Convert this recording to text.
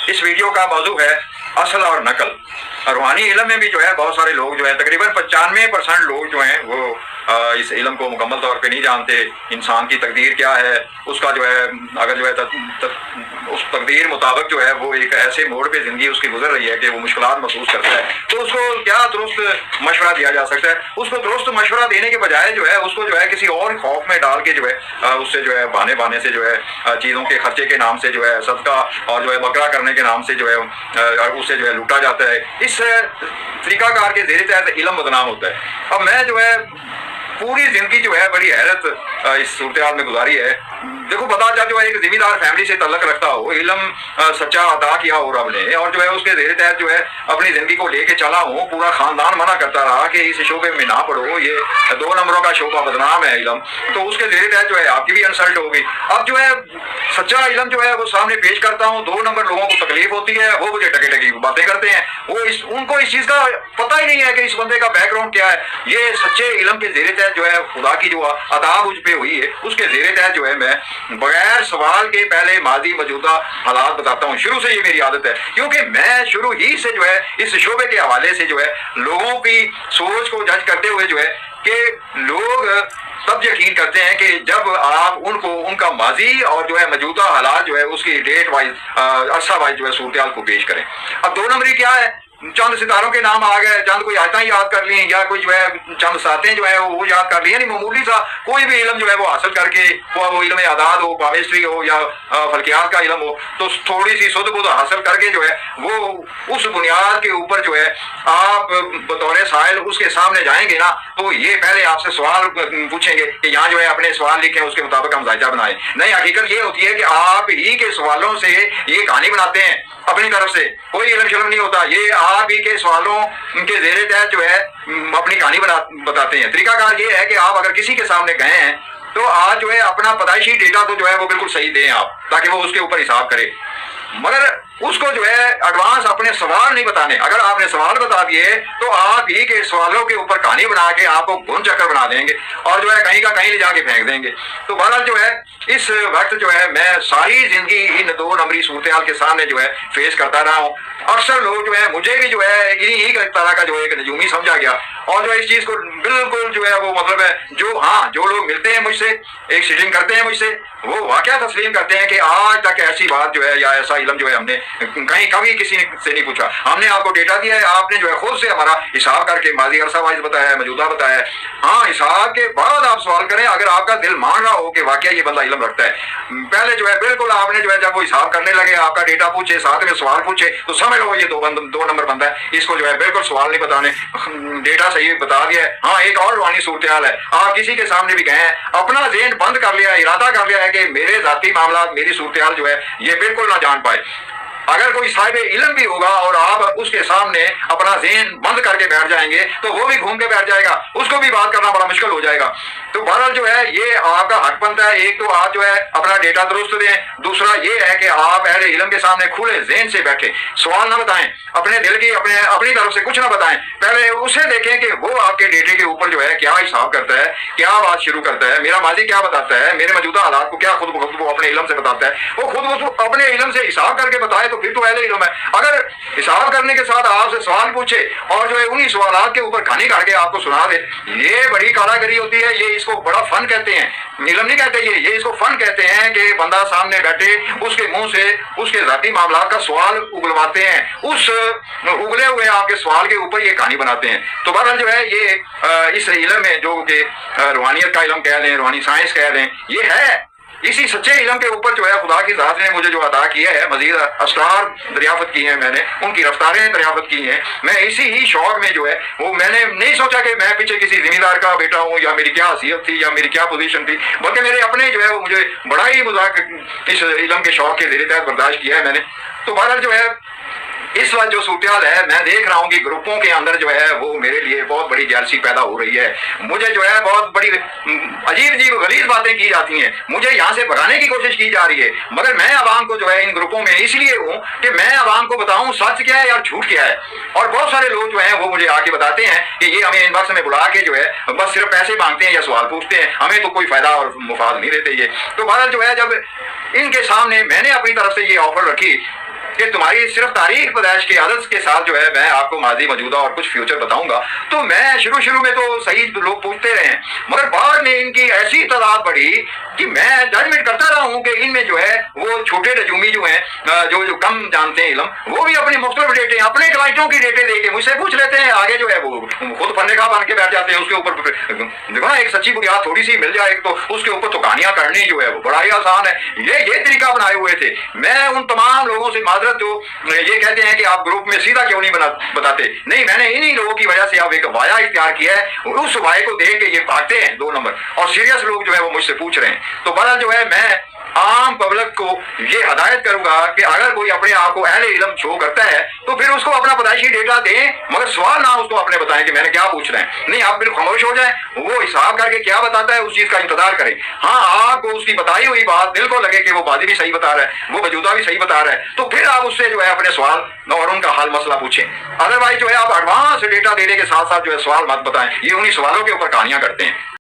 इस वीडियो का मौजू है असल और नकल। रूहानी इल्म में भी जो है बहुत सारे लोग जो है तकरीबन 95% लोग जो हैं वो इस इल्म को मुकम्मल तौर पे नहीं जानते। इंसान की तकदीर क्या है, उसका जो है अगर जो है उस तकदीर मुताबिक जो है वो एक ऐसे मोड़ पे ज़िंदगी उसकी गुजर रही है कि वो मुश्किलात महसूस करता है, तो उसको क्या दुरुस्त मशवरा दिया जा सकता है। उसको दुरुस्त मशवरा देने के बजाय जो है उसको जो है किसी और खौफ में डाल के जो है उससे जो है बहाने से जो है चीज़ों के खर्चे के नाम से जो है सदका और जो है बकरा करने के नाम से जो है उससे जो है लूटा जाता है। इस तरीकाकार के ज़ेरे तहत इल्म बदनाम होता है। अब मैं जो है पूरी जिंदगी जो है बड़ी हैरत इस सूरत हाल में गुजारी है। देखो बता जा जो है एक जिम्मेदार फैमिली से तल्लक रखता हो, इल्म सच्चा अता किया हो रब ने, और जो है उसके ज़ेरे तहत जो है अपनी जिंदगी को लेके चला हूँ। पूरा खानदान मना करता रहा कि इस शोबे में ना पढ़ो, ये 2 नंबरों का शोबा बदनाम है इल्म, तो उसके ज़ेरे तहत जो है आपकी भी इंसल्ट होगी। अब जो है सच्चा इल्म जो है वो सामने पेश करता हूँ, 2 नंबर लोगों को तकलीफ होती है, वो मुझे टकी बातें करते हैं, उनको इस चीज़ का पता ही नहीं है कि इस बंदे का बैकग्राउंड क्या है। ये सच्चे इल्म के ज़ेरे तहत जो है खुदा की जो अता मुझ पे हुई है उसके ज़ेरे तहत जो है मैं बगैर सवाल के पहले माजी मौजूदा हालात बताता हूँ। शुरू से ये मेरी आदत है, क्योंकि मैं शुरू ही से जो है इस शोबे के हवाले से जो है लोगों की सोच को जज करते हुए जो है कि लोग तब यकीन करते हैं कि जब आप उनको उनका माजी और जो है मौजूदा हालात जो है उसकी डेट वाइज अरसा वाइज जो है सूरत हाल को पेश करें। अब 2 नंबरी क्या है, चंद सितारों के नाम आ गए, चंद कोई आयतें याद कर ली, या कोई जो है चंद सातें जो है वो याद कर ली, यानी मामूली सा कोई भी इल्म जो है वो हासिल करके वो इल्म आदाद हो, पावेस्ट्री हो या फल्कियात का इल्म हो, तो थोड़ी सी सुध बुध हासिल करके जो है वो उस बुनियाद के ऊपर जो है आप बतौर साहिल उसके सामने जाएंगे ना, तो ये पहले आपसे सवाल पूछेंगे कि यहाँ जो है अपने सवाल लिखें, उसके मुताबिक हम जायजा बनाएं। नहीं, हकीकत ये होती है कि आप ही के सवालों से ये कहानी बनाते हैं, अपनी तरफ से कोई इल्म शर्म नहीं होता, ये आप ही के सवालों के ज़ेरे तहत जो है अपनी कहानी बताते हैं। तरीकाकार ये है कि आप अगर किसी के सामने गए हैं तो आज जो है अपना पैदाइशी डेटा तो जो है वो बिल्कुल सही दें आप, ताकि वो उसके ऊपर हिसाब करे, मगर उसको जो है एडवांस अपने सवाल नहीं बताने। अगर आपने सवाल बता दिए तो आप ही के सवालों के ऊपर कहानी बना के आपको घुन चक्कर बना देंगे और जो है कहीं का कहीं ले जाके फेंक देंगे। तो बहरहाल जो है इस वक्त जो है मैं सारी जिंदगी इन 2 नंबरी सूरत हाल के सामने जो है फेस करता रहा हूँ। अक्सर लोग जो है मुझे भी जो है इन्हीं तरह का जो है एक नजूमी समझा गया, और जो इस चीज को बिल्कुल जो है वो मतलब है जो लोग मिलते हैं मुझसे, एक सीटिंग करते हैं मुझसे, वो वाकया तस्लीम करते हैं कि आज तक ऐसी बात जो है या ऐसा इल्म जो है हमने कहीं कभी किसी से नहीं पूछा। हमने आपको डेटा दिया है, आपने जो है खुद से हमारा हिसाब करके माजी अरसा वाइज बताया है, मौजूदा बताया है। हाँ, हिसाब के बाद आप सवाल करें अगर आपका दिल मान रहा हो कि वाकया ये बंदा इल्म रखता है। पहले जो है बिल्कुल आपने जो है जब वो हिसाब करने लगे, आपका डेटा पूछे, साथ में सवाल पूछे, तो समझ लो ये 2 नंबर बंदा है, इसको जो है बिल्कुल सवाल नहीं बताने, डेटा सही बता दिया है। हाँ, एक और रूहानी सूरत हाल है, आप किसी के सामने भी गए हैं, अपना ज़हन बंद कर लिया, इरादा कर लिया है कि मेरे जाती मामला, मेरी सूरत हाल जो है ये बिल्कुल ना जान पाए। अगर कोई साहिब इल्म भी होगा और आप उसके सामने अपना ज़हन बंद करके बैठ जाएंगे तो वो भी घूम के बैठ जाएगा, उसको भी बात करना बड़ा मुश्किल हो जाएगा। तो बहरहाल जो है ये आपका हक बनता है, एक तो आप जो है अपना डेटा दुरुस्त दें, दूसरा ये है कि आप अहले इल्म के सामने खुले ज़हन से बैठे, सवाल ना बताएं, अपने दिल की अपनी तरफ से कुछ ना बताएं, पहले उसे देखें कि वो आपके डेटे के ऊपर जो है क्या हिसाब करता है, क्या बात शुरू करता है, मेरा माजी क्या बताता है, मेरे मौजूदा हालात को क्या खुद वो अपने इल्म से बताता है। वो खुद अपने इल्म से हिसाब करके बताए तो फिर तो अहले इल्म है। अगर हिसाब करने के साथ आपसे सवाल पूछे और जो है उन्हीं सवालात के ऊपर कहानी काट के आपको सुना दे, ये बड़ी कारागरी होती है। ये इसको बड़ा फन कहते हैं, इल्म नहीं कहते ये इसको फन कहते हैं कि बंदा सामने बैठे उसके मुंह से उसके जाती मामलात का सवाल उगलवाते हैं, उस उगले हुए आपके सवाल के ऊपर ये कहानी बनाते हैं। तो बहरहाल जो है ये इस इल्म में जो कि रूहानियत का इल्म कह दें, रूहानी साइंस कह दें, ये है इसी सच्चे इल्म के ऊपर जो है खुदा की ज़ात ने मुझे जो अता किया है, मजीद असरार दरियाफत की हैं मैंने, उनकी रफ्तारें दरियाफत की हैं। मैं इसी ही शौक में जो है वो मैंने नहीं सोचा कि मैं पीछे किसी जिम्मेदार का बेटा हूँ या मेरी क्या हैसियत थी या मेरी क्या पोजीशन थी, बल्कि मेरे अपने जो है वो मुझे बड़ा ही मजाक इस इल्म के शौक के ज़रिए तहत बर्दाश्त किया है मैंने। तो बहरहाल जो है इस वक्त जो सूरत हाल है, मैं देख रहा हूँ कि ग्रुपों के अंदर जो है वो मेरे लिए बहुत बड़ी जेलसी पैदा हो रही है। मुझे जो है बहुत बड़ी अजीब गलीज बातें की जाती हैं, मुझे यहाँ से भगाने की कोशिश की जा रही है, मगर मैं अवाम को जो है इन ग्रुपों में इसलिए हूँ कि मैं अवाम को बताऊँ सच क्या है और झूठ क्या है। और बहुत सारे लोग जो है वो मुझे आके बताते हैं कि ये हमें इनबॉक्स में बुला के जो है बस सिर्फ पैसे मांगते हैं या सवाल पूछते हैं, हमें तो कोई फायदा और मुफाद नहीं देते ये। तो बहरहाल जो है जब इनके सामने मैंने अपनी तरफ से ये ऑफर रखी کہ تمہاری صرف تاریخ پیدائش کی عادت کے ساتھ جو ہے میں آپ کو ماضی موجودہ اور کچھ فیوچر بتاؤں گا، تو میں شروع میں تو صحیح لوگ پوچھتے رہے ہیں، مگر بعد میں ان کی ایسی تعداد بڑھی کہ میں ججمنٹ کرتا رہا ہوں کہ ان میں جو ہے وہ چھوٹے نجومی جو ہیں جو کم جانتے ہیں علم، وہ بھی اپنی مختلف ڈیٹے اپنے کلائنٹوں کی ڈیٹے لے کے مجھ سے پوچھ لیتے ہیں، آگے جو ہے وہ خود فن خواہ بن کے بیٹھ جاتے ہیں۔ اس کے اوپر دیکھو نا، ایک سچی بنیاد تھوڑی سی مل جائے تو اس کے اوپر تو کہانیاں کرنی جو ہے وہ بڑا ہی آسان ہے۔ یہ طریقہ بنائے ہوئے تھے۔ میں ان تمام لوگوں سے معذرت جو یہ کہتے ہیں کہ آپ گروپ میں سیدھا کیوں نہیں بتاتے، نہیں، میں نے انہی لوگوں کی وجہ سے اب ایک وایا اختیار کیا ہے، اس وائے کو دیکھ کے یہ بھاگتے ہیں 2 نمبر، اور سیریس لوگ جو ہے وہ مجھ سے پوچھ رہے ہیں۔ تو بہرحال جو ہے میں عام پبلک کو یہ ہدایت کروں گا کہ اگر کوئی اپنے آپ کو اہل علم شو کرتا ہے تو پھر اس کو اپنا پیدائشی ڈیٹا دیں، مگر سوال نہ اس کو اپنے بتائیں کہ میں نے کیا پوچھ رہے ہیں، نہیں، آپ بالکل خاموش ہو جائیں، وہ حساب کر کے کیا بتاتا ہے اس چیز کا انتظار کریں۔ ہاں، آپ کو اس کی بتائی ہوئی بات دل کو لگے کہ وہ ماضی بھی صحیح بتا رہا ہے، وہ موجودہ بھی صحیح بتا رہا ہے، تو پھر آپ اس سے جو ہے اپنے سوال اور ان کا حل مسئلہ پوچھیں۔ ادروائز جو ہے آپ ایڈوانس ڈیٹا دینے کے ساتھ ساتھ جو ہے سوال مت بتائیں، یہ انہی سوالوں کے اوپر کہانیاں کرتے ہیں۔